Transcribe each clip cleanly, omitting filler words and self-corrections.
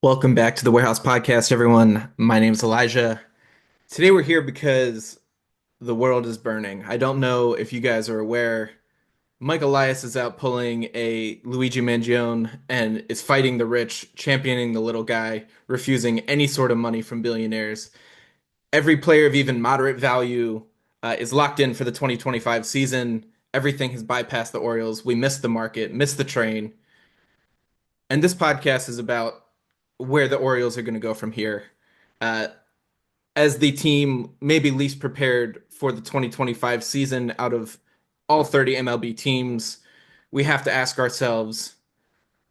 Welcome back to the Warehouse Podcast, everyone. My name is Elijah. Today we're here because the world is burning. I don't know if you guys are aware. Mike Elias is out pulling a Luigi Mangione and is fighting the rich, championing the little guy, refusing any sort of money from billionaires. Every player of even moderate value is locked in for the 2025 season. Everything has bypassed the Orioles. We missed the market, missed the train. And this podcast is about where the Orioles are going to go from here. Uh, as the team maybe least prepared for the 2025 season out of all 30 MLB teams, we have to ask ourselves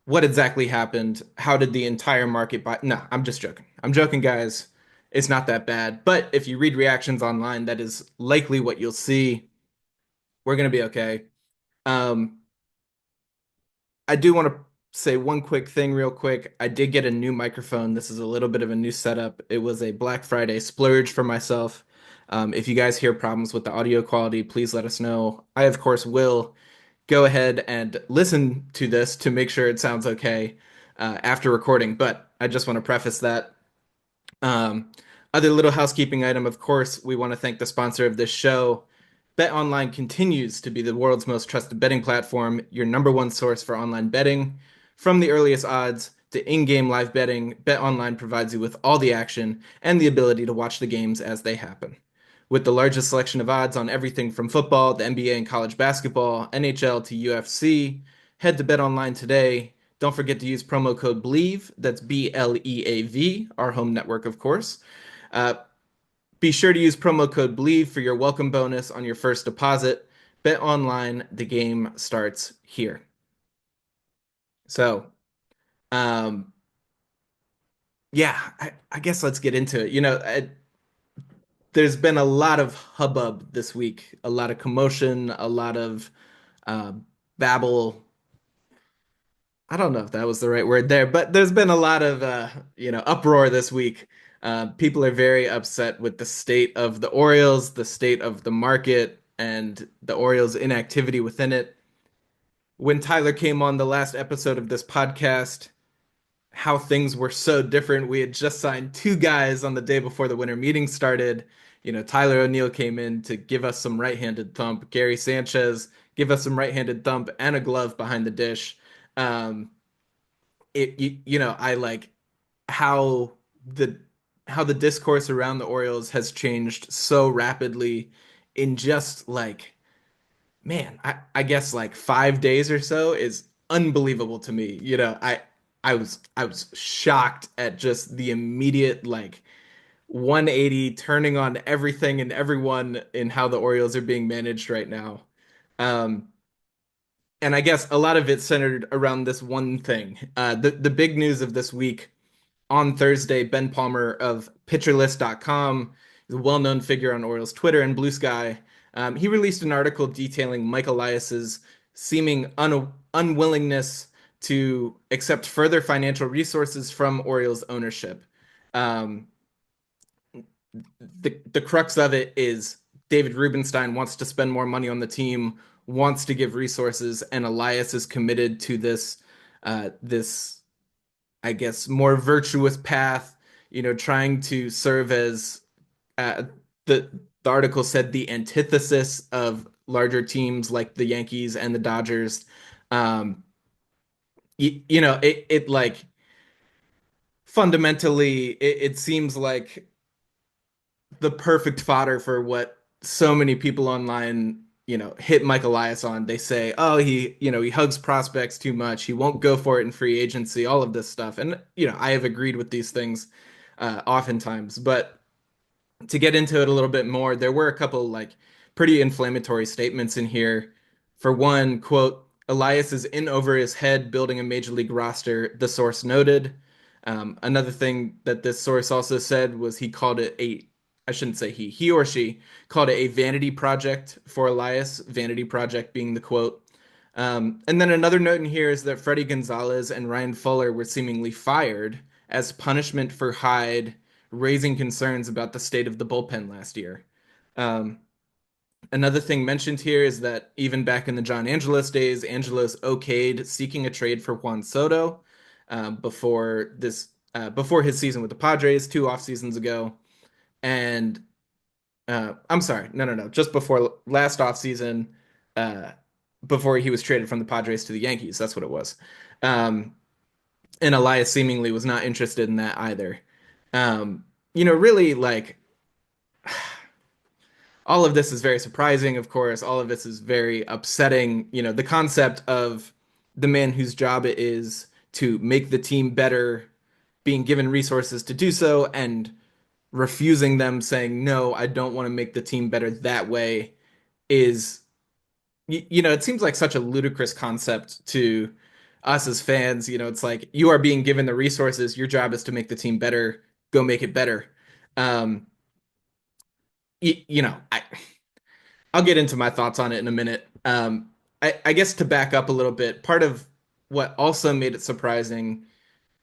what exactly happened? How did the entire market buy? No, I'm just joking. I'm joking, guys. It's not that bad. But if you read reactions online, that is likely what you'll see. We're going to be okay. Um, I do want to say one quick thing real quick. I did get a new microphone. This is a little bit of a new setup. It was a Black Friday splurge for myself. If you guys hear problems with the audio quality, please let us know. I, of course, will go ahead and listen to this to make sure it sounds okay after recording. But I just want to preface that. Um, Other little housekeeping item, of course, we want to thank the sponsor of this show. BetOnline continues to be the world's most trusted betting platform, your number one source for online betting. From the earliest odds to in-game live betting, BetOnline provides you with all the action and the ability to watch the games as they happen. With the largest selection of odds on everything from football, the NBA and college basketball, NHL to UFC, head to BetOnline today. Don't forget to use promo code BLEAV, that's BLEAV, our home network, of course. Uh, be sure to use promo code BLEAV for your welcome bonus on your first deposit. Bet online, the game starts here. So, um, yeah, I guess let's get into it. There's been a lot of hubbub this week, a lot of commotion, a lot of uh, babble. I don't know if that was the right word there, but there's been a lot of uproar this week. People are very upset with the state of the Orioles, the state of the market, and the Orioles' inactivity within it. When Tyler came on the last episode of this podcast, how things were so different. We had just signed two guys on the day before the winter meeting started. Tyler O'Neill came in to give us some right-handed thump. Gary Sanchez give us some right-handed thump and a glove behind the dish. Um, I like how the how the discourse around the Orioles has changed so rapidly in just like, man, I guess like 5 days or so is unbelievable to me. I was shocked at just the immediate like 180 turning on everything and everyone in how the Orioles are being managed right now. Um, and I guess a lot of it centered around this one thing. The big news of this week on Thursday, Ben Palmer of PitcherList.com, is a well-known figure on Orioles Twitter and Blue Sky. He released an article detailing Mike Elias's seeming unwillingness to accept further financial resources from Orioles ownership. Um, the crux of it is David Rubenstein wants to spend more money on the team, wants to give resources, and Elias is committed to this I guess more virtuous path, trying to serve as uh, the the article said the antithesis of larger teams like the Yankees and the Dodgers. It like fundamentally it seems like the perfect fodder for what so many people online, hit Mike Elias on. They say, oh, he hugs prospects too much. He won't go for it in free agency, all of this stuff. And, I have agreed with these things oftentimes. But to get into it a little bit more, there were a couple like pretty inflammatory statements in here. For one, quote, Elias is in over his head building a major league roster, the source noted. Another thing that this source also said was he called it I shouldn't say he or she called it a vanity project for Elias, vanity project being the quote. And then another note in here is that Freddie Gonzalez and Ryan Fuller were seemingly fired as punishment for Hyde raising concerns about the state of the bullpen last year. Um, Another thing mentioned here is that even back in the John Angelos days, Angelos okayed seeking a trade for Juan Soto before this before his season with the Padres 2 off seasons ago, and I'm sorry, no, just before last offseason, uh, before he was traded from the Padres to the Yankees. That's what it was. Um, and Elias seemingly was not interested in that either. Really, like all of this is very surprising, of course. All of this is very upsetting. The concept of the man whose job it is to make the team better being given resources to do so and refusing them, saying, no, I don't want to make the team better that way, is, it seems like such a ludicrous concept to us as fans. It's like you are being given the resources. Your job is to make the team better. Go make it better. Um, I'll get into my thoughts on it in a minute. I guess to back up a little bit, part of what also made it surprising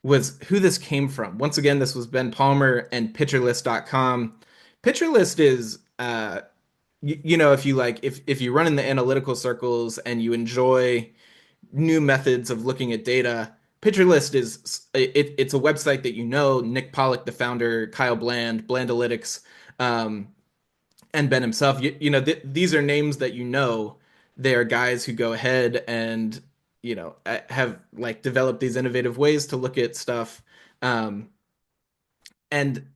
was who this came from. Once again, this was Ben Palmer and PitcherList.com. PitcherList is, if you like, if you run in the analytical circles and you enjoy new methods of looking at data, PitcherList it's a website that Nick Pollock, the founder, Kyle Bland, Blandalytics, um, and Ben himself. These are names that they are guys who go ahead and have like developed these innovative ways to look at stuff, um, and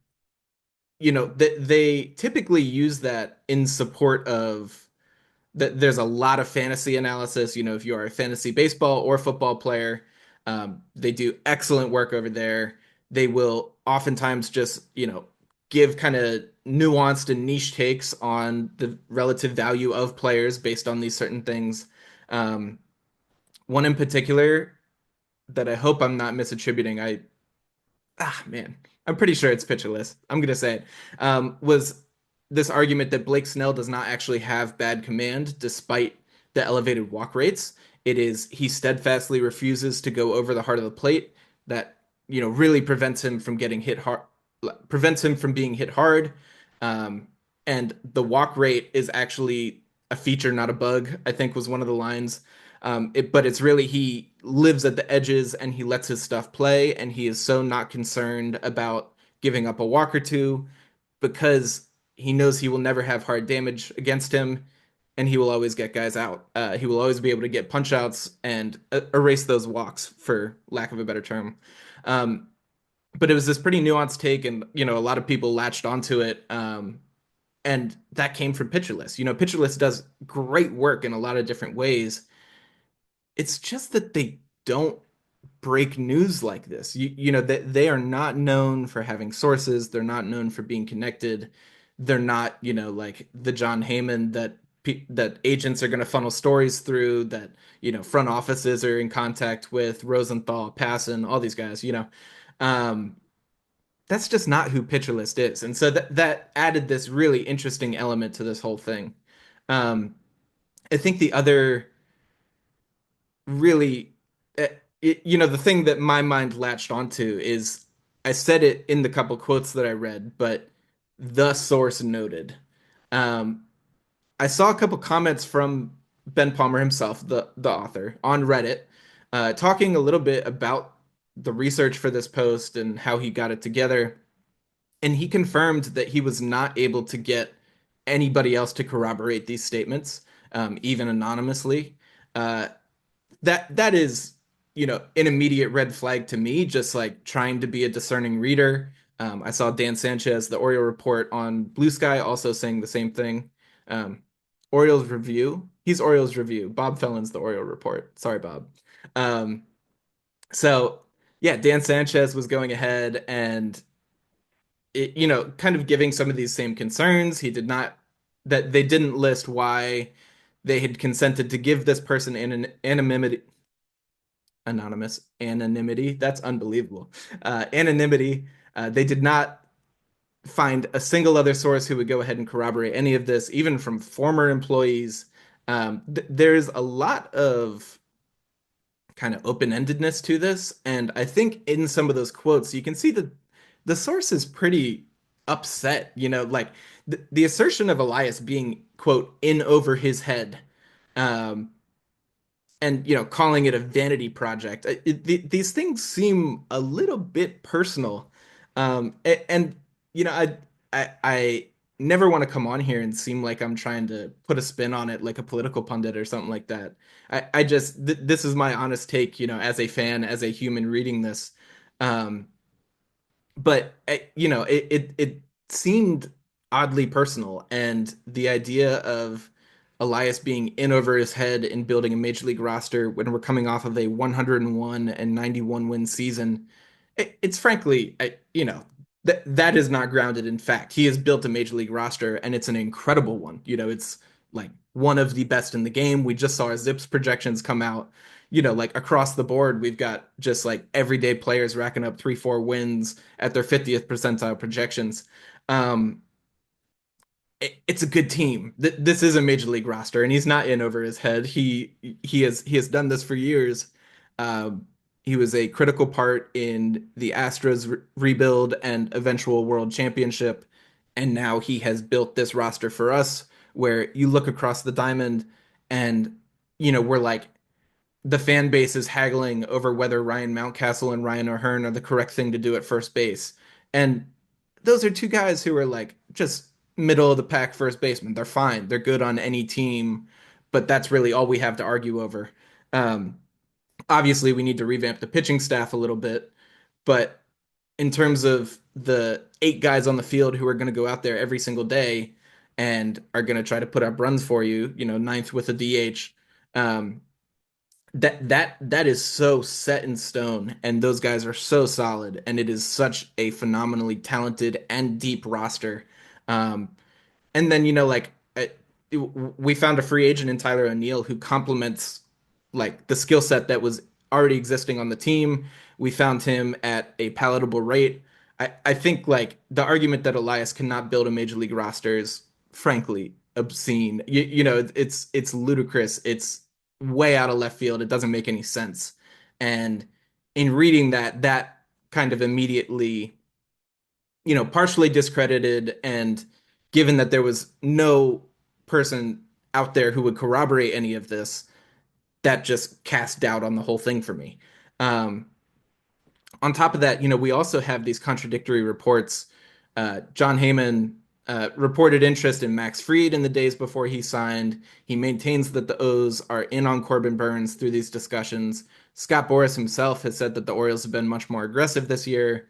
they typically use that in support of that. There's a lot of fantasy analysis. If you are a fantasy baseball or football player, they do excellent work over there. They will oftentimes just give kind of nuanced and niche takes on the relative value of players based on these certain things. Um, One in particular that I hope I'm not misattributing. Man, I'm pretty sure it's pitcherless. I'm gonna say it. Was this argument that Blake Snell does not actually have bad command despite the elevated walk rates. It is he steadfastly refuses to go over the heart of the plate that really prevents him from being hit hard. Um, and the walk rate is actually a feature, not a bug, I think was one of the lines. But it's really he lives at the edges and he lets his stuff play, and he is so not concerned about giving up a walk or two because he knows he will never have hard damage against him, and he will always get guys out. He will always be able to get punch outs and erase those walks, for lack of a better term. Um, but it was this pretty nuanced take, and a lot of people latched onto it. And that came from PitcherList. PitcherList does great work in a lot of different ways. It's just that they don't break news like this. That they are not known for having sources. They're not known for being connected. They're not, like the John Heyman that agents are going to funnel stories through, that front offices are in contact with, Rosenthal, Passan, all these guys. Um, that's just not who PitcherList is, and so that added this really interesting element to this whole thing. Um, I think the other really the thing that my mind latched onto is, I said it in the couple quotes that I read, but the source noted. um I saw a couple comments from Ben Palmer himself, the author, on Reddit, talking a little bit about the research for this post and how he got it together, and he confirmed that he was not able to get anybody else to corroborate these statements, even anonymously. uh that is an immediate red flag to me, just like trying to be a discerning reader. I saw Dan Sanchez, the Oriole Report on Blue Sky, also saying the same thing. um, Orioles Review, he's Orioles Review, Bob Fellen's the Oriole Report, sorry Bob. um, so yeah, Dan Sanchez was going ahead and kind of giving some of these same concerns. He did not That they didn't list why they had consented to give this person an anonymity. That's unbelievable. Anonymity. They did not find a single other source who would go ahead and corroborate any of this, even from former employees. There's a lot of kind of open-endedness to this, and I think in some of those quotes you can see that the source is pretty upset. Like the assertion of Elias being, quote, in over his head. Um, and calling it a vanity project. These things seem a little bit personal. And I never want to come on here and seem like I'm trying to put a spin on it like a political pundit or something like that. I just this is my honest take, as a fan, as a human reading this. Um, but it seemed oddly personal, and the idea of Elias being in over his head in building a major league roster when we're coming off of a 101 and 91 win season, it's frankly, that is not grounded in fact. He has built a major league roster, and it's an incredible one. It's like one of the best in the game. We just saw our Zips projections come out. Like across the board, we've got just like everyday players racking up 3, 4 wins at their 50th percentile projections. Um, it's a good team. This is a major league roster, and he's not in over his head. He has done this for years. Um, he was a critical part in the Astros rebuild and eventual world championship, and now he has built this roster for us. Where you look across the diamond, and we're like the fan base is haggling over whether Ryan Mountcastle and Ryan O'Hearn are the correct thing to do at first base. And those are two guys who are like just middle of the pack first baseman. They're fine. They're good on any team, but that's really all we have to argue over. Um, Obviously, we need to revamp the pitching staff a little bit, but in terms of the 8 guys on the field who are going to go out there every single day and are going to try to put up runs for you, ninth with a DH. That is so set in stone, and those guys are so solid, and it is such a phenomenally talented and deep roster. Um, and then we found a free agent in Tyler O'Neill who complements like the skill set that was already existing on the team. We found him at a palatable rate. I think like the argument that Elias cannot build a major league roster is frankly obscene. It's ludicrous. It's way out of left field. It doesn't make any sense. And in reading that kind of immediately, partially discredited, and given that there was no person out there who would corroborate any of this, that just cast doubt on the whole thing for me. Um, on top of that, we also have these contradictory reports. John Heyman reported interest in Max Fried in the days before he signed. He maintains that the O's are in on Corbin Burns through these discussions. Scott Boras himself has said that the Orioles have been much more aggressive this year.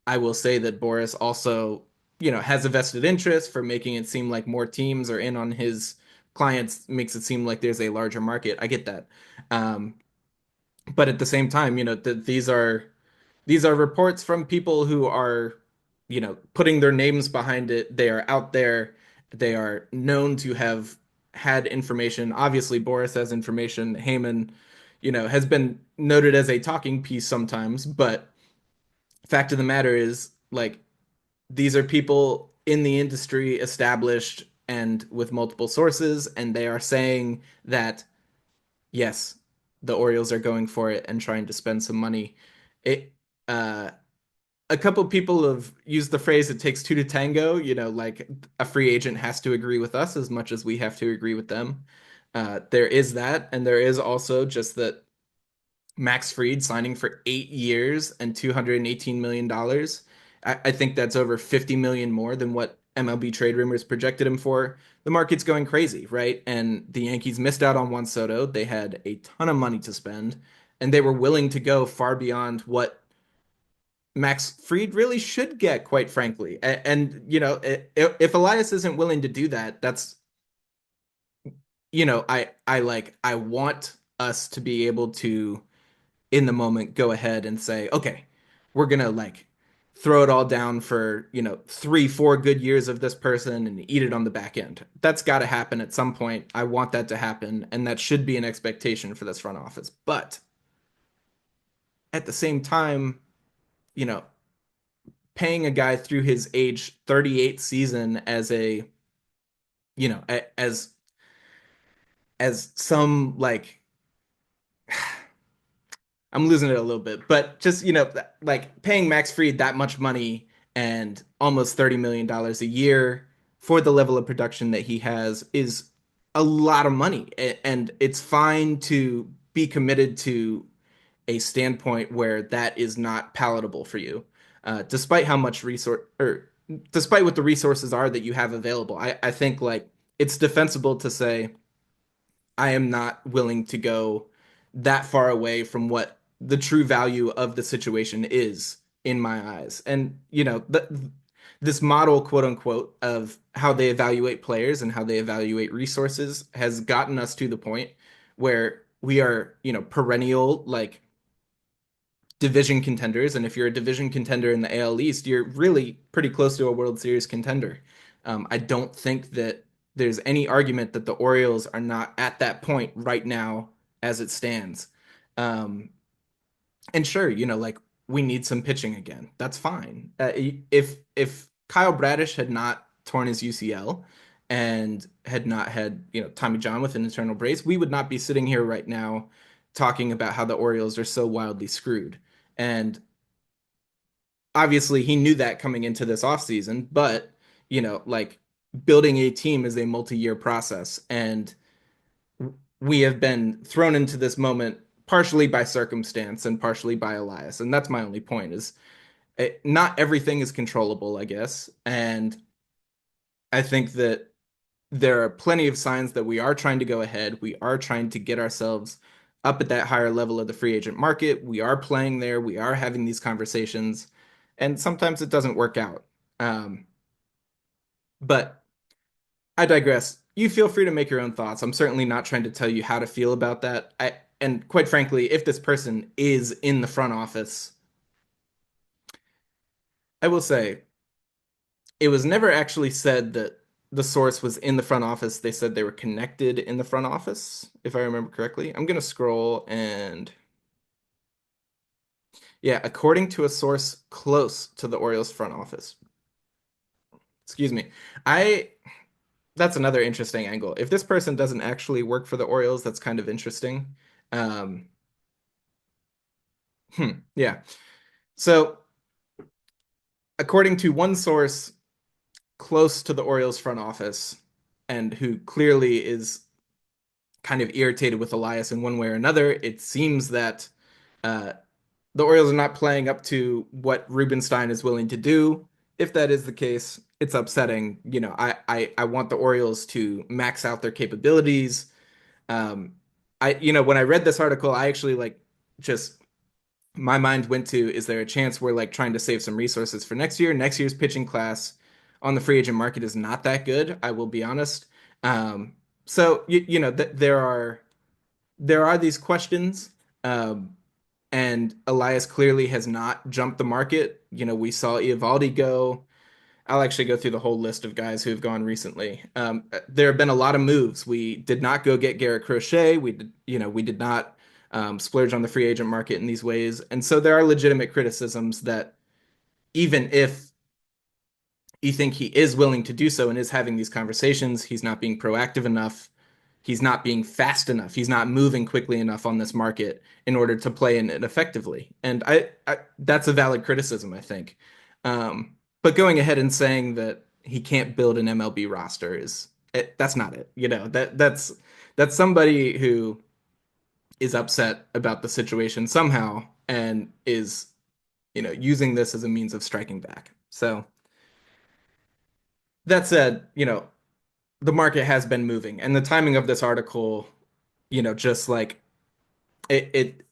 I will say that Boras also, has a vested interest for making it seem like more teams are in on his clients, makes it seem like there's a larger market. I get that. Um, but at the same time, these are reports from people who are, putting their names behind it. They are out there. They are known to have had information. Obviously, Boris has information. Heyman, has been noted as a talking piece sometimes, but fact of the matter is, like, these are people in the industry established and with multiple sources, and they are saying that yes, the Orioles are going for it and trying to spend some money. It uh a couple people have used the phrase "it takes two to tango." Like a free agent has to agree with us as much as we have to agree with them. There is that, and there is also just that Max Fried signing for 8 years and $218 million. I think that's over 50 million more than what MLB trade rumors projected him for. The market's going crazy, right? And the Yankees missed out on Juan Soto. They had a ton of money to spend, and they were willing to go far beyond what Max Fried really should get, quite frankly. And, if Elias isn't willing to do that, that's, I want us to be able to in the moment go ahead and say, okay, we're gonna like throw it all down for 3, 4 good years of this person and eat it on the back end. That's got to happen at some point. I want that to happen, and that should be an expectation for this front office. But at the same time, you know, paying a guy through his age 38 season as a as some like I'm losing it a little bit, but just like paying Max Fried that much money and almost $30 million a year for the level of production that he has is a lot of money. And it's fine to be committed to a standpoint where that is not palatable for you, despite how much resource or despite what the resources are that you have available. I think like it's defensible to say I am not willing to go that far away from what the true value of the situation is in my eyes. And this model, quote unquote, of how they evaluate players and how they evaluate resources has gotten us to the point where we are, perennial like division contenders. And if you're a division contender in the AL East, you're really pretty close to a World Series contender. I don't think that there's any argument that the Orioles are not at that point right now as it stands. Um, and sure, like we need some pitching again. That's fine. If Kyle Bradish had not torn his UCL and had not had, Tommy John with an internal brace, we would not be sitting here right now talking about how the Orioles are so wildly screwed. And obviously he knew that coming into this offseason, but like building a team is a multi-year process. And we have been thrown into this moment partially by circumstance and partially by Elias. And that's my only point is not everything is controllable, I guess. And I think that there are plenty of signs that we are trying to go ahead. We are trying to get ourselves up at that higher level of the free agent market. We are playing there. We are having these conversations. And sometimes it doesn't work out. Um, but I digress. You feel free to make your own thoughts. I'm certainly not trying to tell you how to feel about that. And quite frankly, if this person is in the front office, I will say it was never actually said that the source was in the front office. They said they were connected in the front office, if I remember correctly. I'm going to scroll and yeah, according to a source close to the Orioles front office. Excuse me. I That's another interesting angle. If this person doesn't actually work for the Orioles, that's kind of interesting. Um, yeah. So, according to one source close to the Orioles front office, and who clearly is kind of irritated with Elias in one way or another, it seems that uh, the Orioles are not playing up to what Rubenstein is willing to do. If that is the case, it's upsetting. I want the Orioles to max out their capabilities. When I read this article, I actually like just my mind went to, is there a chance we're like trying to save some resources for next year? Next year's pitching class on the free agent market is not that good, I will be honest. Um, so there are these questions, and Elias clearly has not jumped the market. We saw Eovaldi go. I'll actually go through the whole list of guys who have gone recently. There have been a lot of moves. We did not go get Garrett Crochet. We did not splurge on the free agent market in these ways. And so there are legitimate criticisms that even if you think he is willing to do so and is having these conversations, he's not being proactive enough. He's not being fast enough. He's not moving quickly enough on this market in order to play in it effectively. And that's a valid criticism, I think. But going ahead and saying that he can't build an MLB roster that's not it. That's somebody who is upset about the situation somehow and is, using this as a means of striking back. So that said, the market has been moving, and the timing of this article, just like it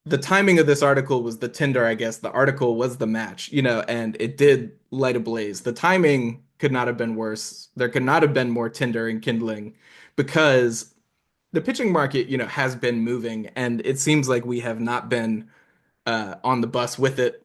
the timing of this article was the tinder, I guess. The article was the match, and it did light a blaze. The timing could not have been worse. There could not have been more tinder and kindling because the pitching market, has been moving, and it seems like we have not been on the bus with it.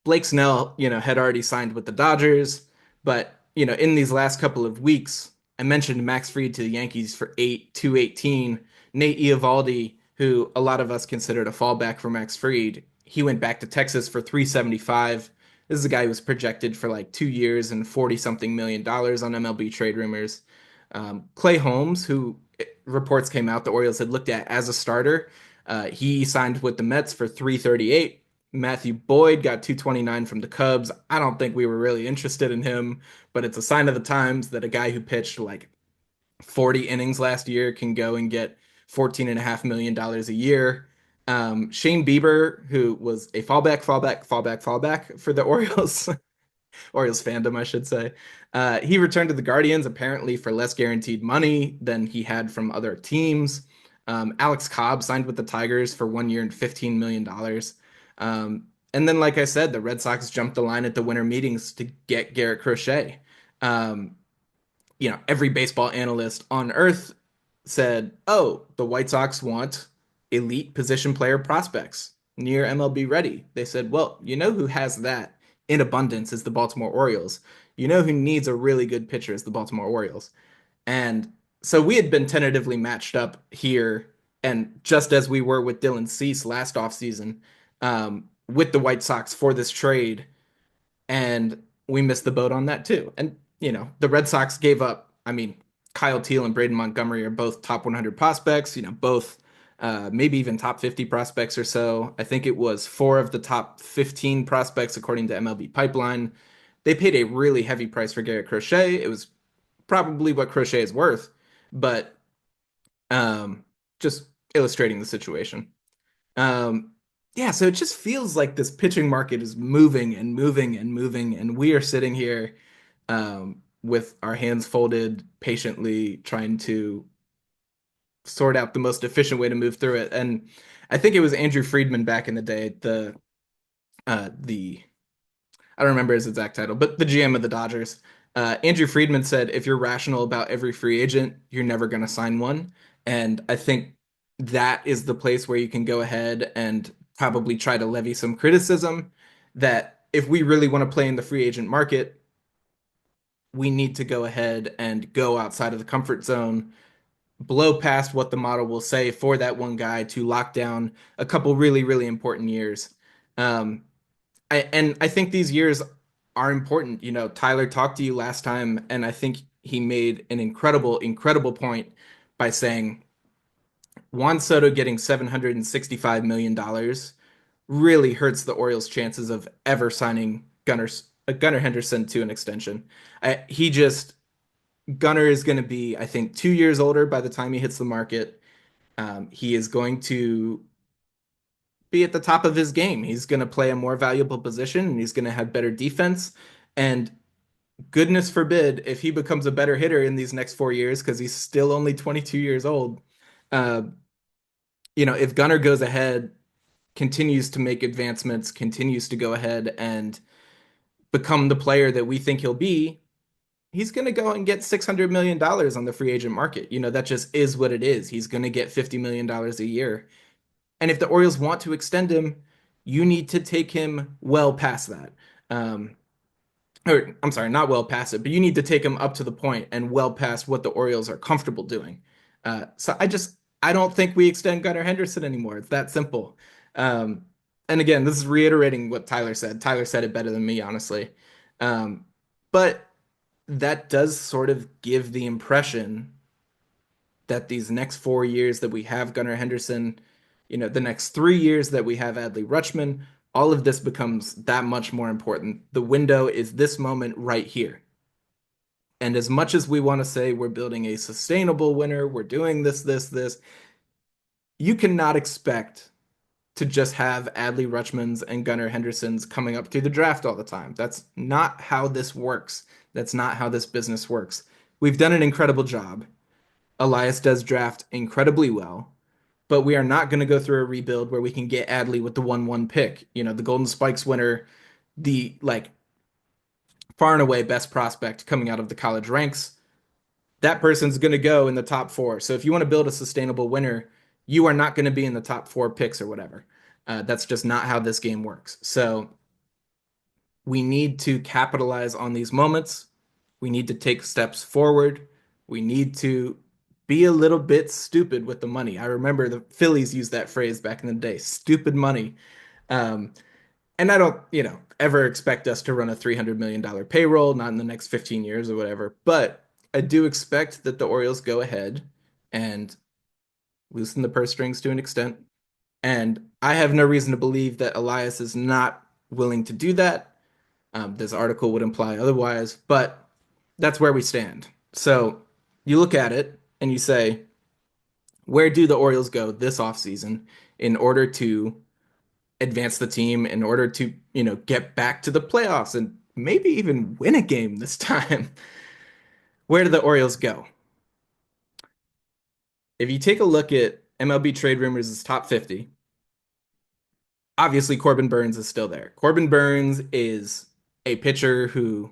Blake Snell, had already signed with the Dodgers, but in these last couple of weeks, I mentioned Max Fried to the Yankees for 218. Nate Eovaldi, who a lot of us considered a fallback for Max Fried, he went back to Texas for 375. This is a guy who was projected for like 2 years and 40 something million dollars on MLB trade rumors. Clay Holmes, who reports came out the Orioles had looked at as a starter, he signed with the Mets for 338. Matthew Boyd got 229 from the Cubs. I don't think we were really interested in him, but it's a sign of the times that a guy who pitched like 40 innings last year can go and get $14.5 million a year. Shane Bieber, who was a fallback for the Orioles, Orioles fandom, I should say. He returned to the Guardians apparently for less guaranteed money than he had from other teams. Alex Cobb signed with the Tigers for 1 year and $15 million. And then, like I said, the Red Sox jumped the line at the winter meetings to get Garrett Crochet. Um, every baseball analyst on earth said, "Oh, the White Sox want elite position player prospects near MLB ready." They said, "Well, you know who has that in abundance is the Baltimore Orioles. You know who needs a really good pitcher is the Baltimore Orioles." And so we had been tentatively matched up here, and just as we were with Dylan Cease last offseason, with the White Sox for this trade, and we missed the boat on that too. And the Red Sox gave up. I mean, Kyle Teal and Braden Montgomery are both top 100 prospects. Both maybe even top 50 prospects or so. I think it was four of the top 15 prospects according to MLB Pipeline. They paid a really heavy price for Garrett Crochet. It was probably what Crochet is worth, but um, just illustrating the situation. Um, yeah, so it just feels like this pitching market is moving and moving and moving, and we are sitting here with our hands folded, patiently trying to sort out the most efficient way to move through it. And I think it was Andrew Friedman back in the day, the I don't remember his exact title, but the GM of the Dodgers. Andrew Friedman said, if you're rational about every free agent, you're never going to sign one. And I think that is the place where you can go ahead and probably try to levy some criticism that if we really want to play in the free agent market, we need to go ahead and go outside of the comfort zone, blow past what the model will say for that one guy to lock down a couple really, really important years. Um, and I think these years are important. Tyler talked to you last time, and I think he made an incredible, incredible point by saying Juan Soto getting $765 million really hurts the Orioles' chances of ever signing Gunnar Henderson to an extension. He just Gunnar is going to be, I think, 2 years older by the time he hits the market. He is going to be at the top of his game. He's going to play a more valuable position and he's going to have better defense. And goodness forbid if he becomes a better hitter in these next 4 years because he's still only 22 years old. Uh, if Gunnar goes ahead, continues to make advancements, continues to go ahead and become the player that we think he'll be, he's going to go and get $600 million on the free agent market. That just is what it is. He's going to get $50 million a year. And if the Orioles want to extend him, you need to take him well past that. Um, or I'm sorry, not well past it, but you need to take him up to the point and well past what the Orioles are comfortable doing. So I don't think we extend Gunnar Henderson anymore. It's that simple. Um, and again, this is reiterating what Tyler said. Tyler said it better than me, honestly. But that does sort of give the impression that these next 4 years that we have Gunnar Henderson, the next 3 years that we have Adley Rutschman, all of this becomes that much more important. The window is this moment right here. And as much as we want to say we're building a sustainable winner, we're doing this, you cannot expect to just have Adley Rutschmans and Gunnar Hendersons coming up through the draft all the time. That's not how this works. That's not how this business works. We've done an incredible job. Elias does draft incredibly well, but we are not going to go through a rebuild where we can get Adley with the 1-1 pick. The Golden Spikes winner, the far and away best prospect coming out of the college ranks. That person's going to go in the top four. So if you want to build a sustainable winner, you are not going to be in the top four picks or whatever. That's just not how this game works. So we need to capitalize on these moments. We need to take steps forward. We need to be a little bit stupid with the money. I remember the Phillies used that phrase back in the day, stupid money. Um, and I don't, ever expect us to run a $300 million payroll, not in the next 15 years or whatever. But I do expect that the Orioles go ahead and loosen the purse strings to an extent. And I have no reason to believe that Elias is not willing to do that. This article would imply otherwise, but that's where we stand. So you look at it and you say, Where do the Orioles go this offseason in order to advance the team, in order to, get back to the playoffs and maybe even win a game this time? Where do the Orioles go? If you take a look at MLB Trade Rumors' top 50, obviously Corbin Burns is still there. Corbin Burns is a pitcher who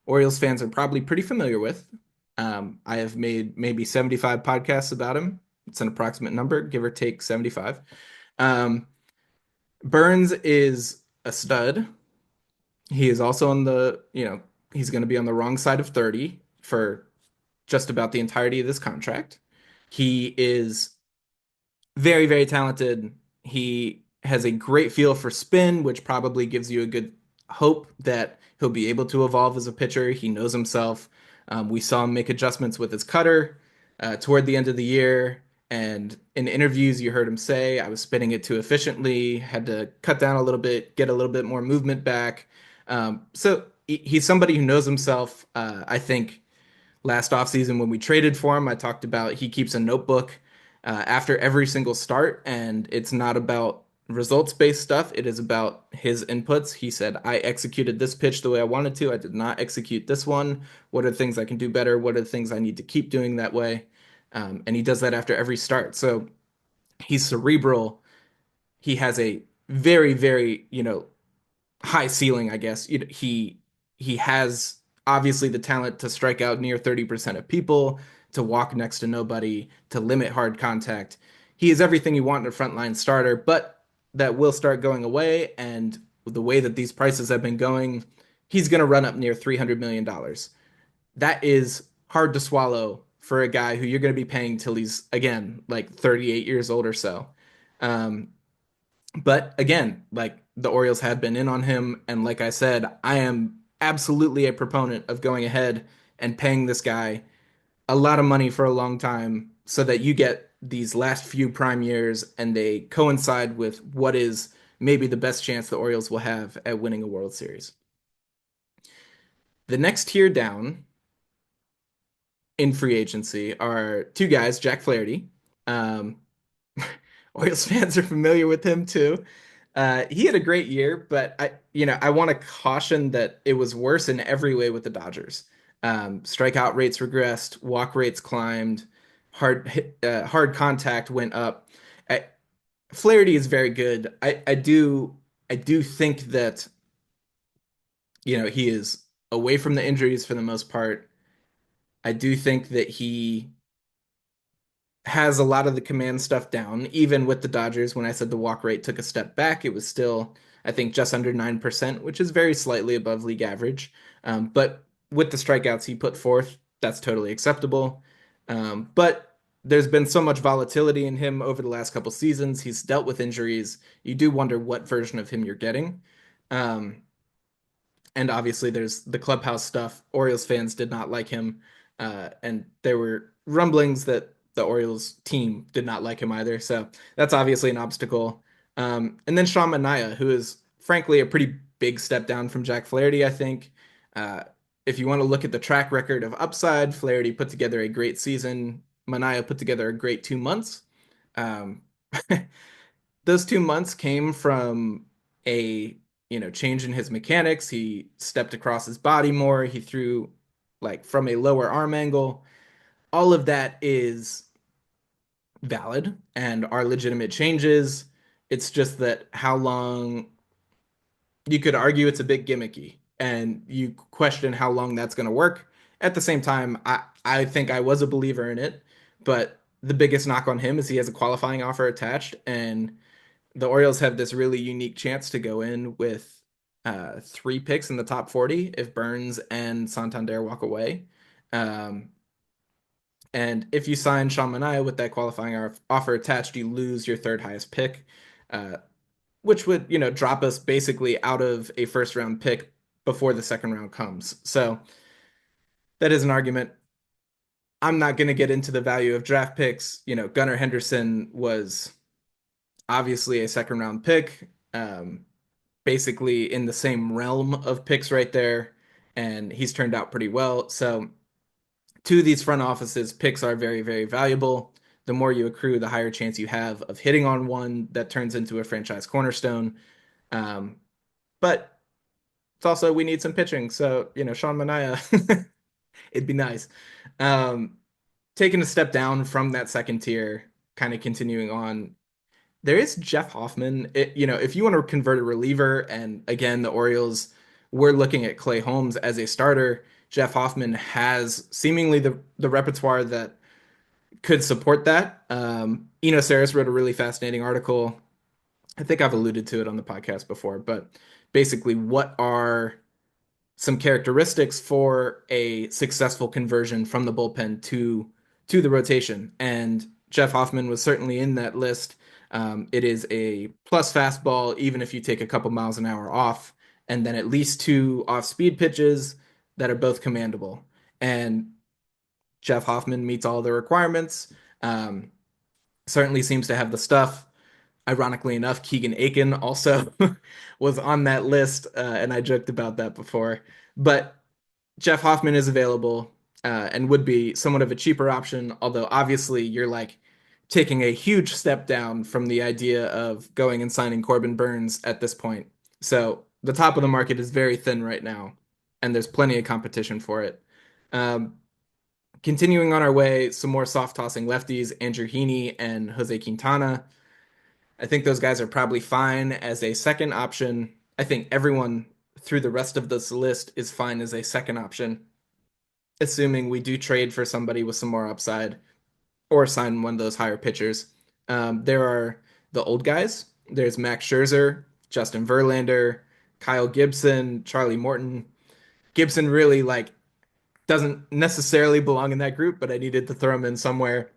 Orioles fans are probably pretty familiar with. I have made maybe 75 podcasts about him. It's an approximate number, give or take 75. Um, Burns is a stud. He is also on he's going to be on the wrong side of 30 for just about the entirety of this contract. He is very, very talented. He has a great feel for spin, which probably gives you a good hope that he'll be able to evolve as a pitcher. He knows himself. We saw him make adjustments with his cutter toward the end of the year. And in interviews, you heard him say, I was spinning it too efficiently, had to cut down a little bit, get a little bit more movement back. So he's somebody who knows himself. I think last offseason when we traded for him, I talked about he keeps a notebook after every single start, and it's not about results-based stuff. It is about his inputs. He said, I executed this pitch the way I wanted to. I did not execute this one. What are the things I can do better? What are the things I need to keep doing that way? And he does that after every start. So he's cerebral. He has a very, very, high ceiling, I guess. He has obviously the talent to strike out near 30% of people, to walk next to nobody, to limit hard contact. He is everything you want in a frontline starter, but that will start going away. And the way that these prices have been going, he's going to run up near $300 million. That is hard to swallow for a guy who you're going to be paying till he's, again, like 38 years old or so. Um, but again, like the Orioles had been in on him. And like I said, I am absolutely a proponent of going ahead and paying this guy a lot of money for a long time so that you get these last few prime years and they coincide with what is maybe the best chance the Orioles will have at winning a World Series. The next tier down in free agency are two guys, Jack Flaherty. Um, Orioles fans are familiar with him too. He had a great year, but I want to caution that it was worse in every way with the Dodgers. Strikeout rates regressed, walk rates climbed, hard contact went up. I, Flaherty is very good. I do think that he is away from the injuries for the most part. I do think that he has a lot of the command stuff down. Even with the Dodgers, when I said the walk rate took a step back, it was still, I think, just under 9%, which is very slightly above league average. But with the strikeouts he put forth, that's totally acceptable. But there's been so much volatility in him over the last couple seasons. He's dealt with injuries. You do wonder what version of him you're getting. Um, and obviously there's the clubhouse stuff. Orioles fans did not like him, and there were rumblings that the Orioles team did not like him either. So that's obviously an obstacle. And then Sean Manaea, who is frankly a pretty big step down from Jack Flaherty, I think. Uh, if you want to look at the track record of upside, Flaherty put together a great season. Manaea put together a great 2 months. Um, those 2 months came from a change in his mechanics. He stepped across his body more. He threw like from a lower arm angle. All of that is valid and are legitimate changes. It's just that how long you could argue it's a bit gimmicky and you question how long that's going to work. At the same time, I think I was a believer in it, but the biggest knock on him is he has a qualifying offer attached, and the Orioles have this really unique chance to go in with 3 picks in the top 40 if Burns and Santander walk away. Um, and if you sign Sean Manaea with that qualifying offer attached, you lose your third highest pick, uh, which would, drop us basically out of a first round pick before the second round comes. So that is an argument. I'm not going to get into the value of draft picks. Gunnar Henderson was obviously a second round pick. Basically in the same realm of picks right there, and he's turned out pretty well. So, to these front offices, picks are very, very valuable. the more you accrue, the higher chance you have of hitting on one that turns into a franchise cornerstone. Um, but it's also we need some pitching, so Sean Manaea, it'd be nice. Um, Taking a step down from that second tier, kind of continuing on. There is Jeff Hoffman. If you want to convert a reliever, and again, the Orioles, we're looking at Clay Holmes as a starter. Jeff Hoffman has seemingly the repertoire that could support that. Eno Saris wrote a really fascinating article. I think I've alluded to it on the podcast before, but basically, what are some characteristics for a successful conversion from the bullpen to the rotation? And Jeff Hoffman was certainly in that list. It is a plus fastball, even if you take a couple miles an hour off, and then at least two off-speed pitches that are both commandable. And Jeff Hoffman meets all the requirements. Um, Certainly seems to have the stuff. Ironically enough, Keegan Aiken also was on that list, and I joked about that before. But Jeff Hoffman is available and would be somewhat of a cheaper option, although obviously you're like taking a huge step down from the idea of going and signing Corbin Burns at this point. So the top of the market is very thin right now, and there's plenty of competition for it. Um, Continuing on our way, some more soft tossing lefties, Andrew Heaney and Jose Quintana. I think those guys are probably fine as a second option. I think everyone through the rest of this list is fine as a second option, assuming we do trade for somebody with some more upside or sign one of those higher pitchers. There are the old guys. There's Max Scherzer, Justin Verlander, Kyle Gibson, Charlie Morton. Gibson really like doesn't necessarily belong in that group, but I needed to throw him in somewhere.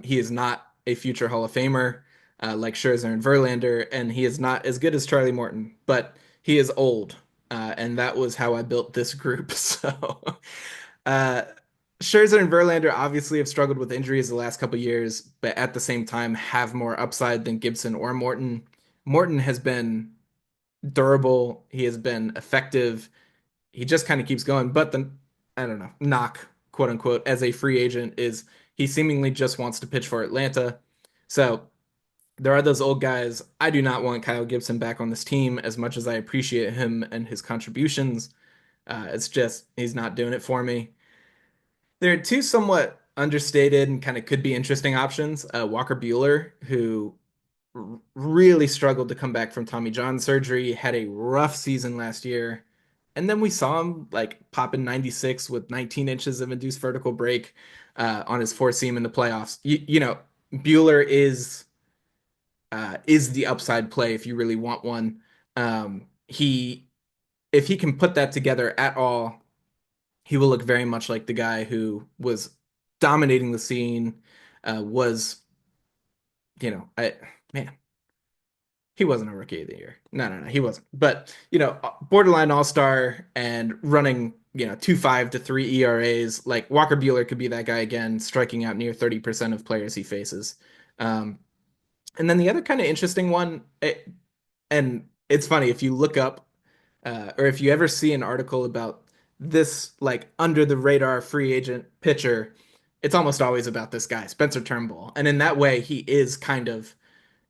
He is not a future Hall of Famer like Scherzer and Verlander, and he is not as good as Charlie Morton, but he is old, and that was how I built this group. So, uh, Scherzer and Verlander obviously have struggled with injuries the last couple years, but at the same time have more upside than Gibson or Morton. Morton has been durable. He has been effective. He just kind of keeps going. But the, I don't know, knock, quote unquote, as a free agent is he seemingly just wants to pitch for Atlanta. So there are those old guys. I do not want Kyle Gibson back on this team as much as I appreciate him and his contributions. It's just he's not doing it for me. There are two somewhat understated and kind of could be interesting options. Walker Bueller, who really struggled to come back from Tommy John surgery, had a rough season last year. And then we saw him like pop in 96 with 19 inches of induced vertical break on his four seam in the playoffs. Bueller is the upside play if you really want one. He if he can put that together at all, he will look very much like the guy who was dominating the scene. Was I man, he wasn't a rookie of the year. No, he wasn't. But borderline all star and running 2.5 to 3 ERAs. Like Walker Bueller could be that guy again, striking out near 30% of players he faces. Um, and then the other kind of interesting one, and it's funny if you look up or if you ever see an article about this like under the radar free agent pitcher, it's almost always about this guy, Spencer Turnbull. And in that way, he is kind of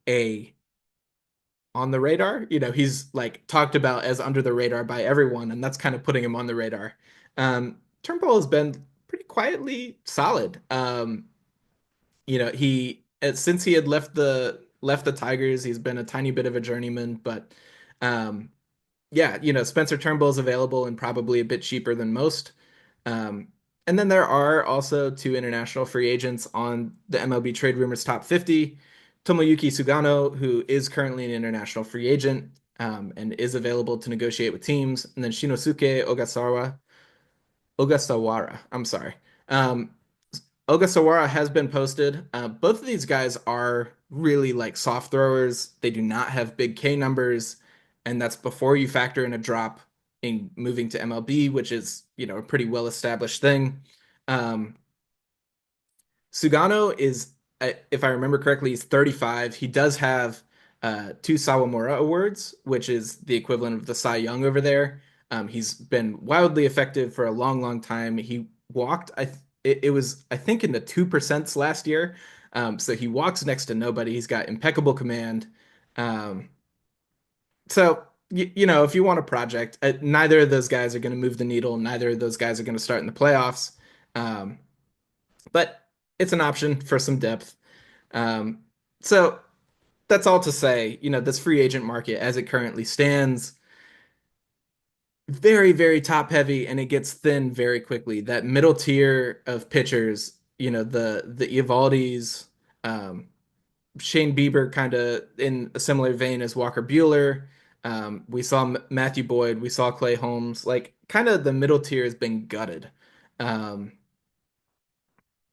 a on the radar. He's like talked about as under the radar by everyone, and that's kind of putting him on the radar. Turnbull has been pretty quietly solid. He since he had left the Tigers, he's been a tiny bit of a journeyman, but um, yeah, Spencer Turnbull is available and probably a bit cheaper than most. Um, and then there are also two international free agents on the MLB Trade Rumors Top 50. Tomoyuki Sugano, who is currently an international free agent and is available to negotiate with teams, and then Shinosuke Ogasawara. I'm sorry. Um, Ogasawara has been posted. Both of these guys are really like soft throwers. They do not have big K numbers, and that's before you factor in a drop in moving to MLB, which is a pretty well established thing. Um, Sugano is, if I remember correctly, he's 35. He does have two Sawamura awards, which is the equivalent of the Cy Young over there. He's been wildly effective for a long, long time. He walked, it was, I think, in the 2% last year. So he walks next to nobody. He's got impeccable command. Um, so, if you want a project, neither of those guys are going to move the needle. Neither of those guys are going to start in the playoffs. Um, but it's an option for some depth. Um, so that's all to say, this free agent market as it currently stands, very, very top heavy, and it gets thin very quickly. That middle tier of pitchers, the Eovaldi's, um, Shane Bieber, kind of in a similar vein as Walker Buehler. We saw Matthew Boyd, we saw Clay Holmes. Like, kind of the middle tier has been gutted. Um,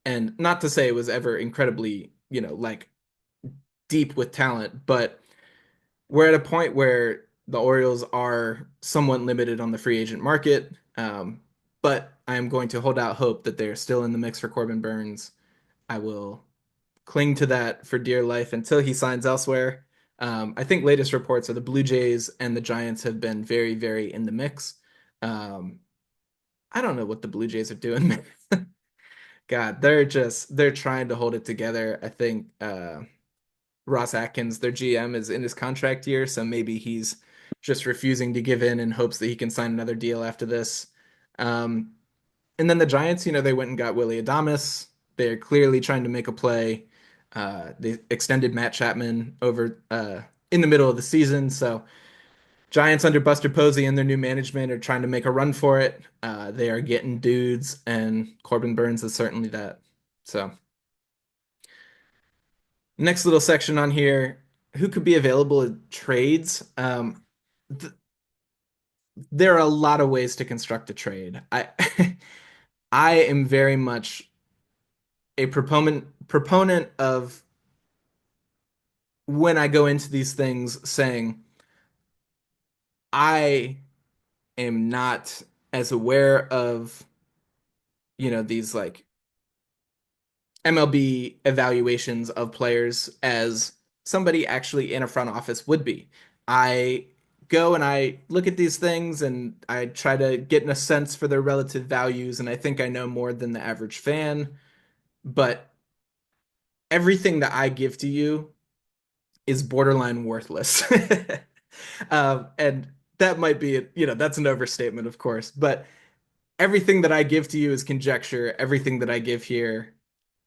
and not to say it was ever incredibly, like deep with talent, but we're at a point where the Orioles are somewhat limited on the free agent market. But I am going to hold out hope that they're still in the mix for Corbin Burns. I will cling to that for dear life until he signs elsewhere. I think latest reports are the Blue Jays and the Giants have been very, very in the mix. Um, I don't know what the Blue Jays are doing. God, they're trying to hold it together. I think Ross Atkins, their GM, is in his contract year, so maybe he's just refusing to give in hopes that he can sign another deal after this. Um, and then the Giants, they went and got Willie Adames. They're clearly trying to make a play. They extended Matt Chapman over in the middle of the season, so Giants under Buster Posey and their new management are trying to make a run for it. They are getting dudes, and Corbin Burns is certainly that. So, next little section on here, who could be available in trades? Th there are a lot of ways to construct a trade. I am very much a proponent of when I go into these things saying I am not as aware of, these like MLB evaluations of players as somebody actually in a front office would be. I go and I look at these things and I try to get in a sense for their relative values, and I think I know more than the average fan, but everything that I give to you is borderline worthless. And that might be, that's an overstatement, of course, but everything that I give to you is conjecture. Everything that I give here,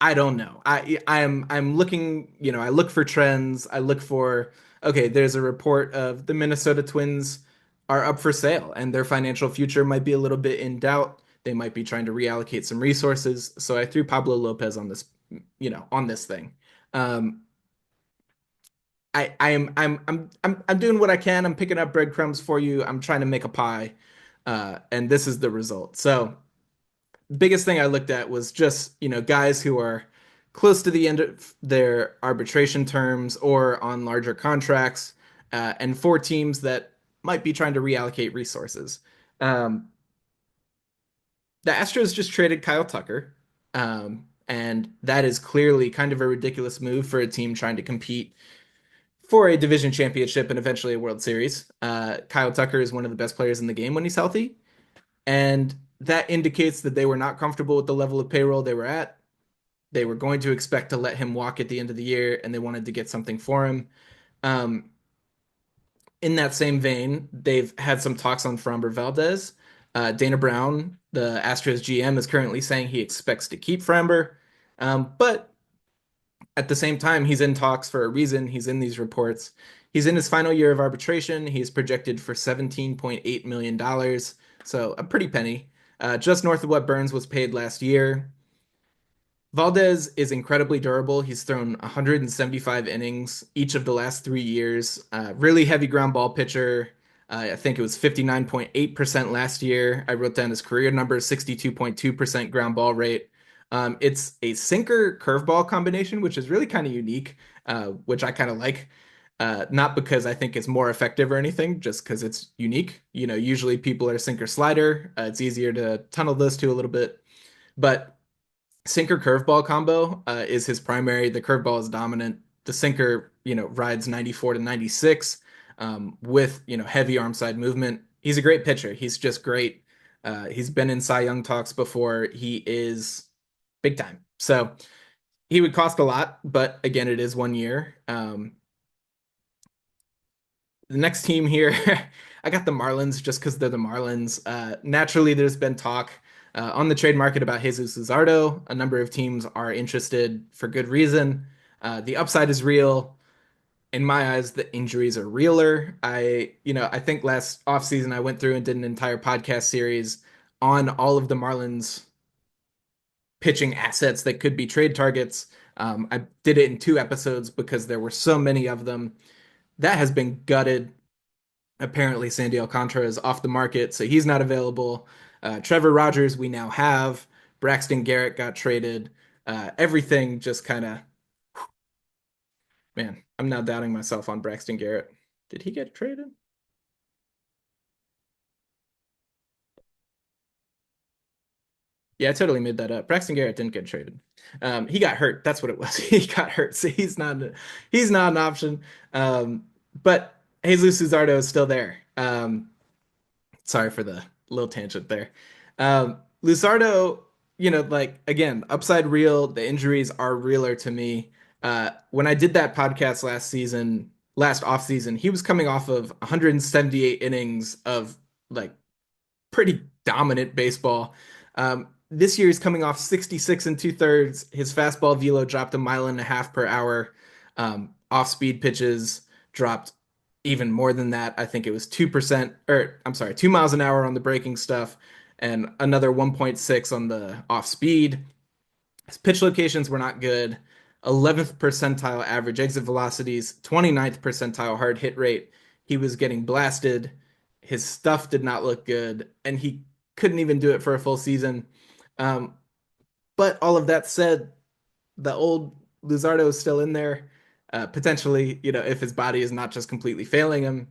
I don't know. I'm looking, I look for trends. I look for, okay, there's a report of the Minnesota Twins are up for sale and their financial future might be a little bit in doubt. They might be trying to reallocate some resources. So I threw Pablo Lopez on this, on this thing. Um, I'm doing what I can. I'm picking up breadcrumbs for you. I'm trying to make a pie, and this is the result. So biggest thing I looked at was just, guys who are close to the end of their arbitration terms or on larger contracts, and for teams that might be trying to reallocate resources. Um, the Astros just traded Kyle Tucker, and that is clearly kind of a ridiculous move for a team trying to compete for a division championship and eventually a World Series. Kyle Tucker is one of the best players in the game when he's healthy, and that indicates that they were not comfortable with the level of payroll they were at. They were going to expect to let him walk at the end of the year, and they wanted to get something for him. Um, in that same vein, they've had some talks on Framber Valdez. Dana Brown, the Astros GM, is currently saying he expects to keep Framber, but at the same time, he's in talks for a reason. He's in these reports. He's in his final year of arbitration. He's projected for $17.8 million, so a pretty penny, just north of what Burns was paid last year. Valdez is incredibly durable. He's thrown 175 innings each of the last 3 years. Really heavy ground ball pitcher. I think it was 59.8% last year. I wrote down his career number, 62.2% ground ball rate. It's a sinker curveball combination, which is really kind of unique, which I kind of like. Not because I think it's more effective or anything, just because it's unique. Usually people are sinker slider. It's easier to tunnel those two a little bit. But sinker curveball combo is his primary. The curveball is dominant. The sinker, rides 94 to 96 with, heavy arm side movement. He's a great pitcher. He's just great. He's been in Cy Young talks before. He is. big time. So he would cost a lot, but again, it is 1 year. The next team here, I got the Marlins just because they're the Marlins. Naturally, there's been talk on the trade market about Jesus Luzardo. A number of teams are interested for good reason. The upside is real. In my eyes, the injuries are realer. I think last offseason I went through and did an entire podcast series on all of the Marlins pitching assets that could be trade targets. I did it in 2 episodes because there were so many of them. That has been gutted. Apparently, Sandy Alcantara is off the market, so he's not available. Trevor Rogers, we now have. Braxton Garrett got traded. Everything just kind of, man, I'm now doubting myself on Braxton Garrett. Did he get traded? Yeah, I totally made that up. Braxton Garrett didn't get traded. He got hurt. That's what it was. He got hurt, so he's not an option. But Jesus Luzardo is still there. Sorry for the little tangent there. Luzardo, like again, upside real. The injuries are realer to me. When I did that podcast last off season, he was coming off of 178 innings of like pretty dominant baseball. This year he's coming off 66 and 2/3. His fastball velo dropped a mile and a half per hour. Off speed pitches dropped even more than that. I think it was 2%, or I'm sorry, 2 miles an hour on the braking stuff and another 1.6 on the off speed. His pitch locations were not good. 11th percentile average exit velocities, 29th percentile hard hit rate. He was getting blasted. His stuff did not look good, and he couldn't even do it for a full season. Um, but all of that said, the old Luzardo is still in there. Potentially, if his body is not just completely failing him,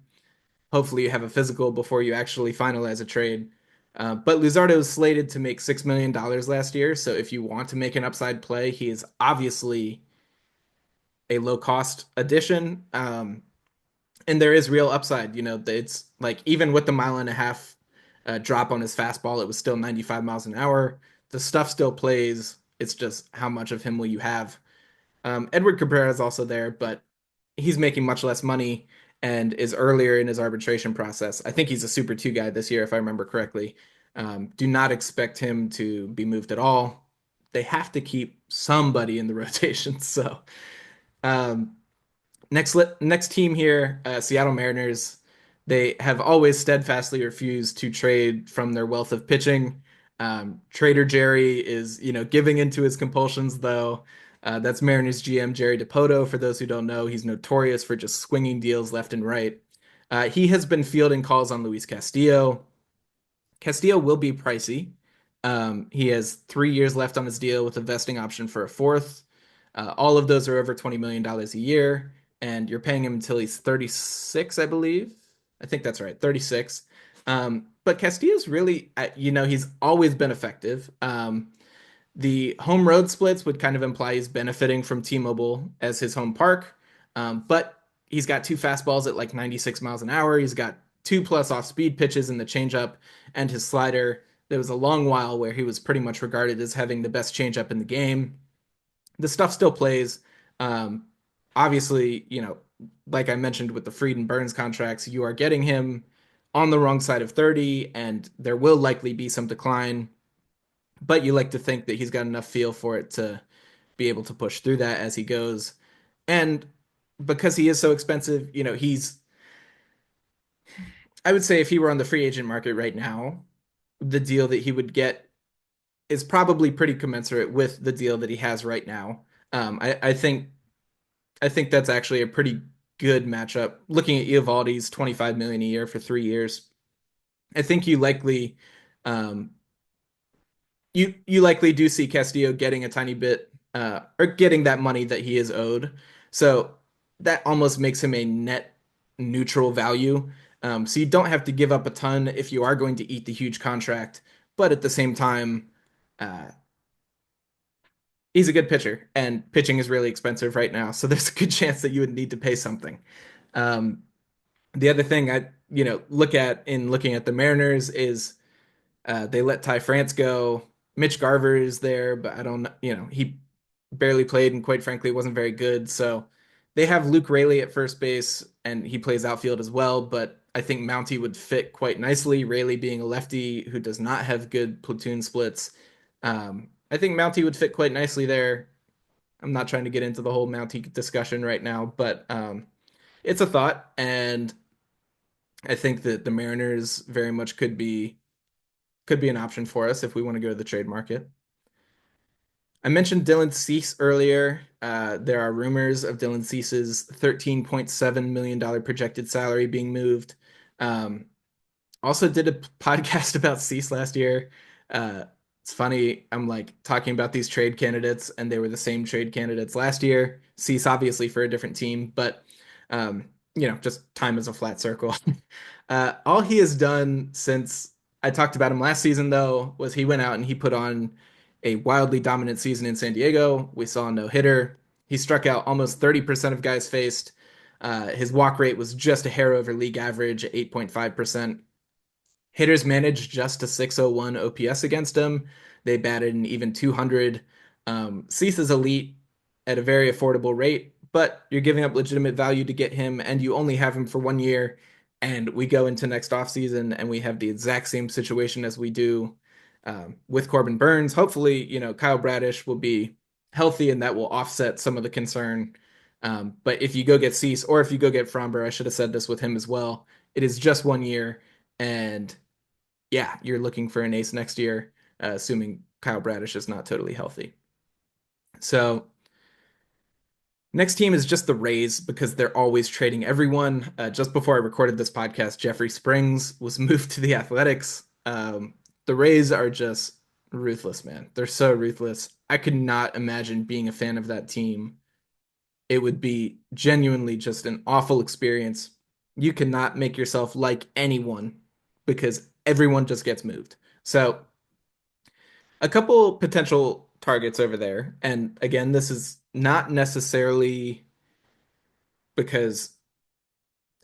hopefully you have a physical before you actually finalize a trade. But Luzardo is slated to make $6 million last year. So if you want to make an upside play, he is obviously a low cost addition. And there is real upside. It's like even with the mile and a half drop on his fastball, it was still 95 miles an hour. The stuff still plays. It's just how much of him will you have? Edward Cabrera is also there, but he's making much less money and is earlier in his arbitration process. I think he's a Super 2 guy this year, if I remember correctly. Do not expect him to be moved at all. They have to keep somebody in the rotation. So, um, next team here, Seattle Mariners. They have always steadfastly refused to trade from their wealth of pitching. Trader Jerry is, giving into his compulsions, though. That's Mariners GM Jerry Dipoto. For those who don't know, he's notorious for just swinging deals left and right. He has been fielding calls on Luis Castillo. Castillo will be pricey. He has 3 years left on his deal with a vesting option for a fourth. All of those are over $20 million a year, and you're paying him until he's 36, I believe. I think that's right, 36. But Castillo's really, he's always been effective. The home road splits would kind of imply he's benefiting from T-Mobile as his home park. But he's got two fastballs at like 96 miles an hour. He's got two plus off speed pitches in the changeup and his slider. There was a long while where he was pretty much regarded as having the best changeup in the game. The stuff still plays. Um, Obviously, like I mentioned with the Fried and Burns contracts, you are getting him on the wrong side of 30, and there will likely be some decline, but you like to think that he's got enough feel for it to be able to push through that as he goes. And because he is so expensive, I would say if he were on the free agent market right now, the deal that he would get is probably pretty commensurate with the deal that he has right now. I think that's actually a pretty good matchup. Looking at Eovaldi's 25 million a year for 3 years, I think um, you likely do see Castillo getting a tiny bit or getting that money that he is owed. So that almost makes him a net neutral value. So you don't have to give up a ton if you are going to eat the huge contract, but at the same time, uh, he's a good pitcher, and pitching is really expensive right now. So there's a good chance that you would need to pay something. Um, the other thing I, look at in looking at the Mariners is they let Ty France go. Mitch Garver is there, but I don't, he barely played and quite frankly wasn't very good. So they have Luke Raley at first base and he plays outfield as well, but I think Mountie would fit quite nicely. Raley being a lefty who does not have good platoon splits. I think Mountie would fit quite nicely there. I'm not trying to get into the whole Mountie discussion right now, but it's a thought, and I think that the Mariners very much could be an option for us if we want to go to the trade market. I mentioned Dylan Cease earlier. There are rumors of Dylan Cease's $13.7 million projected salary being moved. Um, Also did a podcast about Cease last year. It's funny. I'm like talking about these trade candidates, and they were the same trade candidates last year. Cease obviously for a different team, but um, just time is a flat circle. All he has done since I talked about him last season, though, was he went out and he put on a wildly dominant season in San Diego. We saw a no hitter. He struck out almost 30% of guys faced. His walk rate was just a hair over league average at 8.5%. Hitters managed just a 601 OPS against him. They batted an even 200. Cease is elite at a very affordable rate, but you're giving up legitimate value to get him, and you only have him for 1 year. And we go into next offseason and we have the exact same situation as we do with Corbin Burns. Hopefully, Kyle Bradish will be healthy and that will offset some of the concern. But if you go get Cease or if you go get Fromber, I should have said this with him as well. It is just 1 year, and yeah, you're looking for an ace next year, assuming Kyle Bradish is not totally healthy. So next team is just the Rays because they're always trading everyone. Just before I recorded this podcast, Jeffrey Springs was moved to the Athletics. The Rays are just ruthless, man. They're so ruthless. I could not imagine being a fan of that team. It would be genuinely just an awful experience. You cannot make yourself like anyone because everyone just gets moved. So, a couple potential targets over there. And again, this is not necessarily because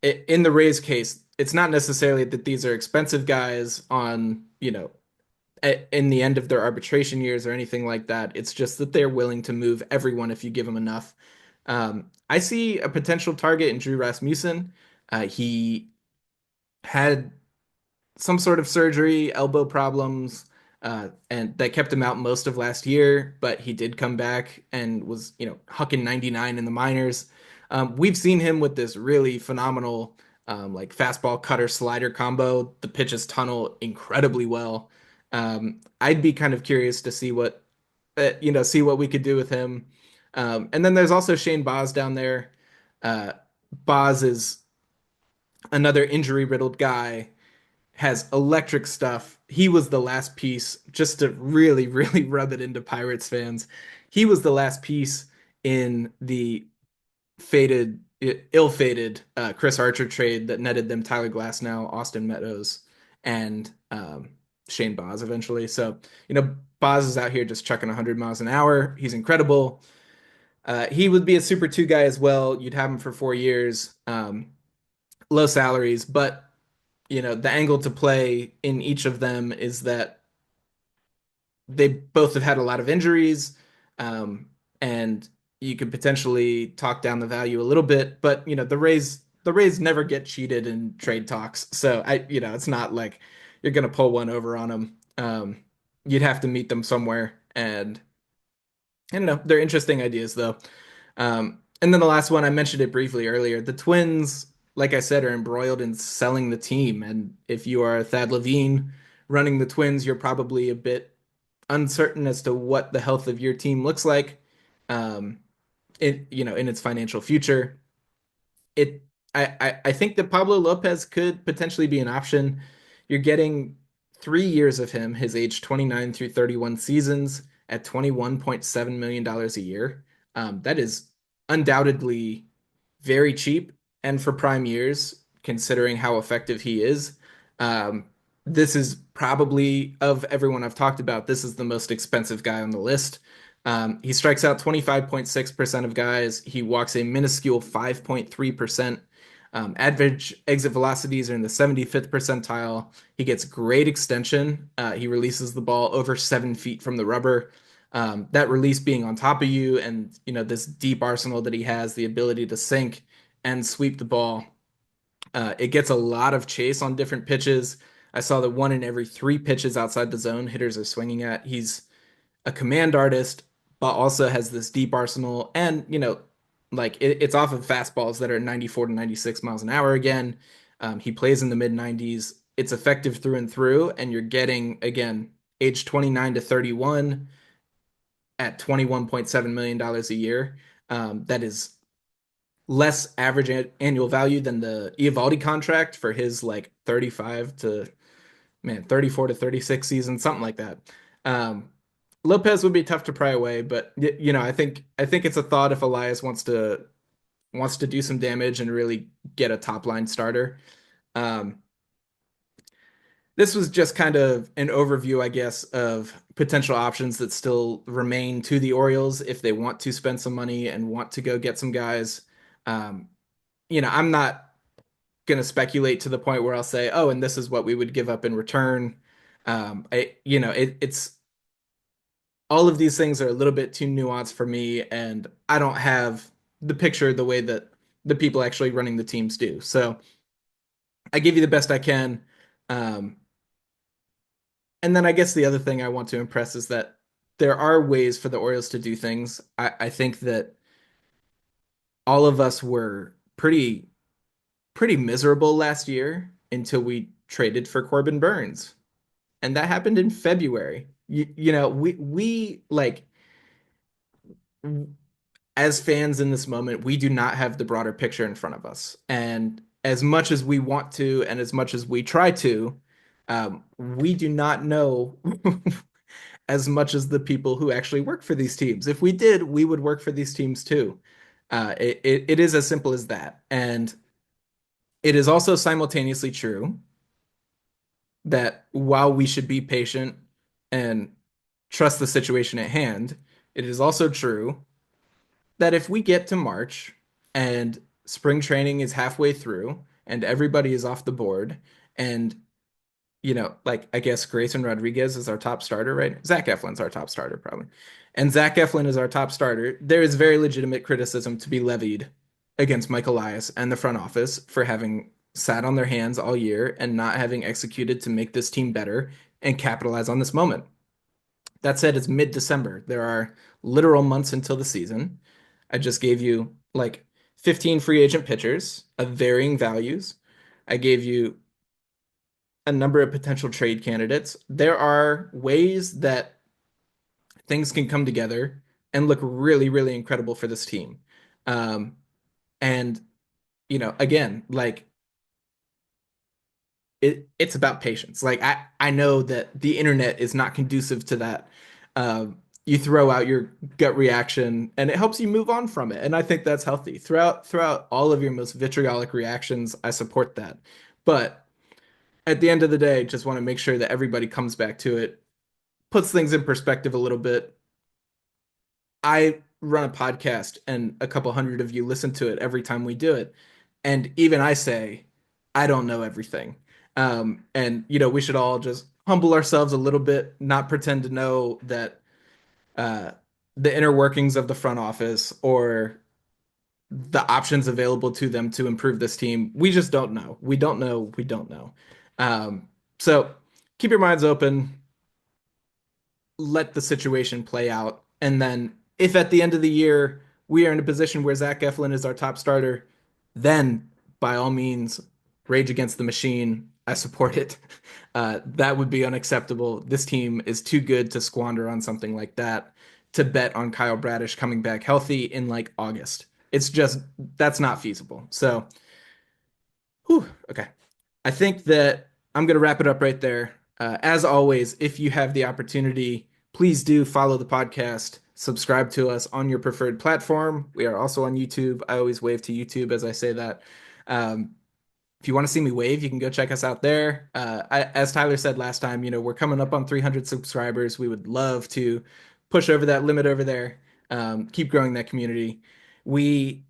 in the Rays case, it's not necessarily that these are expensive guys on, in the end of their arbitration years or anything like that. It's just that they're willing to move everyone if you give them enough. I see a potential target in Drew Rasmussen. He had some sort of surgery, elbow problems, and that kept him out most of last year. But he did come back and was, hucking 99 in the minors. We've seen him with this really phenomenal, like fastball cutter slider combo. The pitches tunnel incredibly well. I'd be kind of curious to see see what we could do with him. And then there's also Shane Baz down there. Uh, Baz is another injury riddled guy, has electric stuff. He was the last piece, just to really, really rub it into Pirates fans. He was the last piece in the ill-fated Chris Archer trade that netted them Tyler Glasnow, Austin Meadows, and Shane Baz eventually. So, Baz is out here just chucking 100 miles an hour. He's incredible. He would be a Super 2 guy as well. You'd have him for 4 years. Low salaries, but the angle to play in each of them is that they both have had a lot of injuries, and you could potentially talk down the value a little bit. But the Rays never get cheated in trade talks, so it's not like you're gonna pull one over on them. You'd have to meet them somewhere, and I don't know. They're interesting ideas though. And then the last one, I mentioned it briefly earlier. The Twins, like I said, are embroiled in selling the team. And if you are Thad Levine running the Twins, you're probably a bit uncertain as to what the health of your team looks like, um, in its financial future. It, I think that Pablo Lopez could potentially be an option. You're getting 3 years of him, his age 29 through 31 seasons at $21.7 million a year. That is undoubtedly very cheap. And for prime years, considering how effective he is, um, this is probably, of everyone I've talked about, this is the most expensive guy on the list. He strikes out 25.6% of guys. He walks a minuscule 5.3%. Average exit velocities are in the 75th percentile. He gets great extension. He releases the ball over 7 feet from the rubber. That release being on top of you, and this deep arsenal that he has, the ability to sink and sweep the ball. It gets a lot of chase on different pitches. I saw that one in every three pitches outside the zone hitters are swinging at. He's a command artist, but also has this deep arsenal. And, like it's off of fastballs that are 94 to 96 miles an hour again. He plays in the mid 90s. It's effective through and through. And you're getting, again, age 29 to 31 at $21.7 million a year. That is less average annual value than the Eovaldi contract for his like 35 to 34 to 36 season, something like that. Um, Lopez would be tough to pry away, but I think it's a thought if Elias wants to do some damage and really get a top line starter. Um, this was just kind of an overview, I guess, of potential options that still remain to the Orioles if they want to spend some money and want to go get some guys. Um, I'm not going to speculate to the point where I'll say, oh, and this is what we would give up in return. It's all of these things are a little bit too nuanced for me, and I don't have the picture the way that the people actually running the teams do. So I give you the best I can. Um, and then I guess the other thing I want to impress is that there are ways for the Orioles to do things. I think that all of us were pretty miserable last year until we traded for Corbin Burns. And that happened in February. We like as fans in this moment, we do not have the broader picture in front of us. And as much as we want to, and as much as we try to, we do not know as much as the people who actually work for these teams. If we did, we would work for these teams too. It is as simple as that. And it is also simultaneously true that while we should be patient and trust the situation at hand, it is also true that if we get to March and spring training is halfway through and everybody is off the board and like I guess Grayson Rodriguez is our top starter, right? Zach Eflin's our top starter probably. And Zach Eflin is our top starter. There is very legitimate criticism to be levied against Mike Elias and the front office for having sat on their hands all year and not having executed to make this team better and capitalize on this moment. That said, it's mid-December. There are literal months until the season. I just gave you like 15 free agent pitchers of varying values. I gave you a number of potential trade candidates. There are ways that things can come together and look really, really incredible for this team. Um, and again, like it's about patience. Like I know that the internet is not conducive to that. You throw out your gut reaction and it helps you move on from it. And I think that's healthy. Throughout all of your most vitriolic reactions, I support that. But at the end of the day, just want to make sure that everybody comes back to it, puts things in perspective a little bit. I run a podcast and a couple hundred of you listen to it every time we do it. And even I say, I don't know everything. And we should all just humble ourselves a little bit, not pretend to know that uh, the inner workings of the front office or the options available to them to improve this team. We just don't know. We don't know. We don't know. So keep your minds open, let the situation play out. And then if at the end of the year we are in a position where Zach Eflin is our top starter, then by all means, rage against the machine. I support it. That would be unacceptable. This team is too good to squander on something like that, to bet on Kyle Bradish coming back healthy in like August. It's just, that's not feasible. So, whew, okay. I think that I'm going to wrap it up right there. As always, if you have the opportunity, please do follow the podcast, subscribe to us on your preferred platform. We are also on YouTube. I always wave to YouTube as I say that. Um, if you want to see me wave, you can go check us out there. As Tyler said last time, we're coming up on 300 subscribers. We would love to push over that limit over there, keep growing that community. We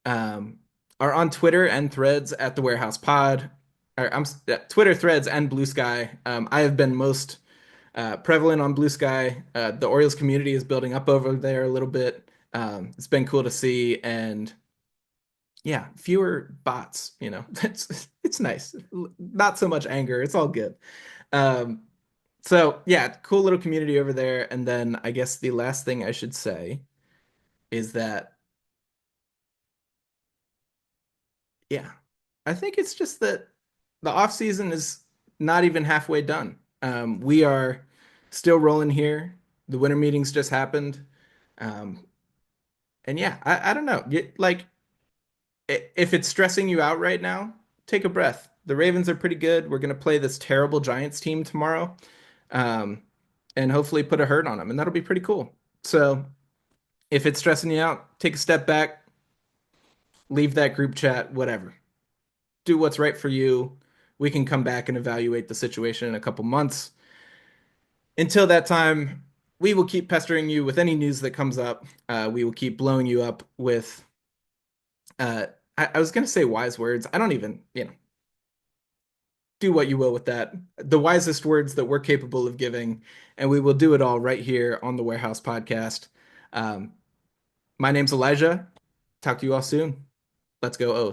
um, are on Twitter and Threads at the Warehouse Pod. Twitter, Threads, and Blue Sky. I have been most prevalent on Blue Sky. The Orioles community is building up over there a little bit. It's been cool to see, and yeah, fewer bots. It's nice. Not so much anger. It's all good. Um, so yeah, cool little community over there. And then I guess the last thing I should say is that yeah, I think it's just that the off season is not even halfway done. We are still rolling here. The winter meetings just happened. Um, and yeah, I don't know. Like if it's stressing you out right now, take a breath. The Ravens are pretty good. We're gonna play this terrible Giants team tomorrow, um, and hopefully put a hurt on them, and that'll be pretty cool. So if it's stressing you out, take a step back, leave that group chat, whatever. Do what's right for you. We can come back and evaluate the situation in a couple months. Until that time, we will keep pestering you with any news that comes up. We will keep blowing you up with, uh, I was going to say wise words. I don't even, do what you will with that. The wisest words that we're capable of giving, and we will do it all right here on the Warehouse Podcast. Um, my name's Elijah. Talk to you all soon. Let's go, O's.